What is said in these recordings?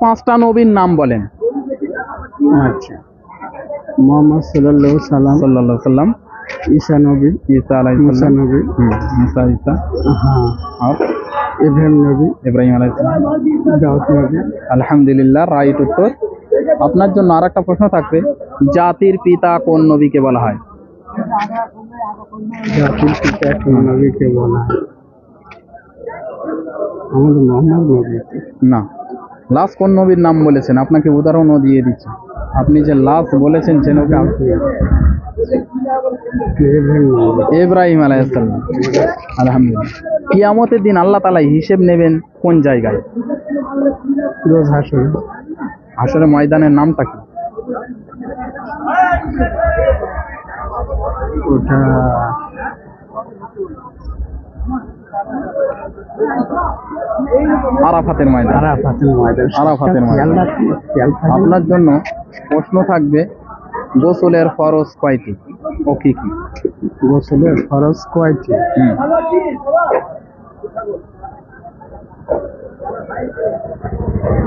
পাঁচটা নবীর নাম বলেন। আচ্ছা, মোহাম্মদ সাল্লাল্লাহু সাল্লাম, ঈসা নবী, ঈসা আলাইহিস মুসা সালাম, নবী, ঈসা হ্যাঁ, আর ইব্রাহিম নবী, ইব্রাহিম আলাইহিস সালাম। দাউদ নবী। আলহামদুলিল্লাহ, রাইট উত্তর। আপনার জন্য আর একটা প্রশ্ন থাকবে, জাতির পিতা কোন নবীকে বলা হয়? জাতির পিতা কোন নবীকে বলা হয়? আমাদের মোহাম্মদ নবী। না, লাস্ট কোন নবীর নাম বলেছেন? আপনাকে উদাহরণও দিয়ে দিচ্ছি। আপনি যে লাস্ট বলেছেন যে নবী, ইব্রাহিম নবী। ইব্রাহিম আলাইহিস সালাম। আলহামদুলিল্লাহ। কিয়ামতের দিন আল্লাহ তাআলা হিসেব নেবেন কোন জায়গায়? রোজ হাসরে। হাসরের ময়দানের নামটা কি? ওটা আরাফাতের ময়দান। আরাফাতের ময়দান। আরাফাতের ময়দান। আপনার জন্য প্রশ্ন থাকবে, গোসলের ফরজ কয়টি ও কি কি? গোসলের ফরজ কয়টি?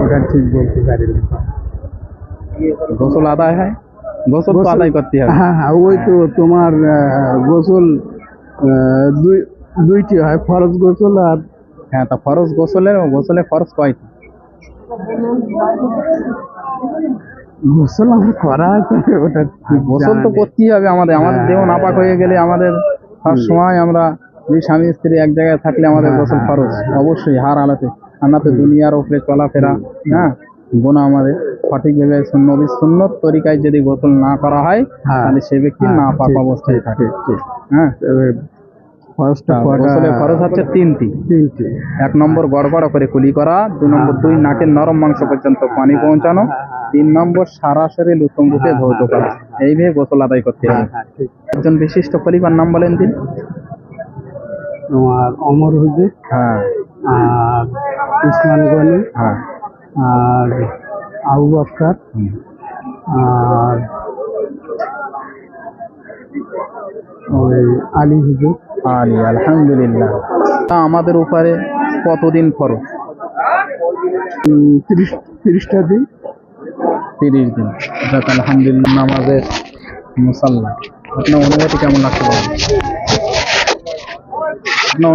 ওটা ঠিক বলতে পারি না। গোসল আদায় হয়, গোসল তো আদায় করতে হবে। হ্যাঁ হ্যাঁ, ওই তো তোমার গোসল দুইটি হয়, ফরজ গোসল আর হ্যাঁ, তা ফরজ গোসলের ফরজ কয়টি? গোসল আমার করা আছে, ওটা গোসল তো করতেই হবে আমাদের দেহ নাপাক হয়ে গেলে আমাদের সব সময় আমরা দুই স্বামী স্ত্রী এক জায়গায় থাকলে আমাদের গোসল ফরজ অবশ্যই, হার আলাতে। আমরা তো দুনিয়ার উপরে চলাফেরা, হ্যাঁ, গুনাহ আমাদের সঠিকভাবে নবীর সুন্নত তরিকায় যদি গোসল না করা হয় তাহলে সে ব্যক্তি নাপাক অবস্থায় থাকে। হ্যাঁ, গোসলের ফরজ হচ্ছে তিনটি। এক নম্বর গড়গড় করে কুলি করা, 2 নম্বর নাকের নরম মাংস পর্যন্ত পানি পৌঁছানো, 3 নম্বর সরাসরি লুতুম রূপে ধৌত করা। এইভাবে গোসল আদায় করতে হবে। একজন বিশিষ্ট খলিফার নাম বলেন দিন। তোমার ওমর হুজুর, হ্যাঁ, আর উসমান গনি, হ্যাঁ, আর আবু বকর, আর ওই আলী হুজুর। আলী। আলহামদুলিল্লাহ। তা আমাদের উপরে কতদিন ফরজ? 30টা দিন। 30 দিন। যাক, আলহামদুলিল্লাহ। নামাজের মুসাল্লা, আপনার অনুভূতি কেমন লাগতে পারে? আপনার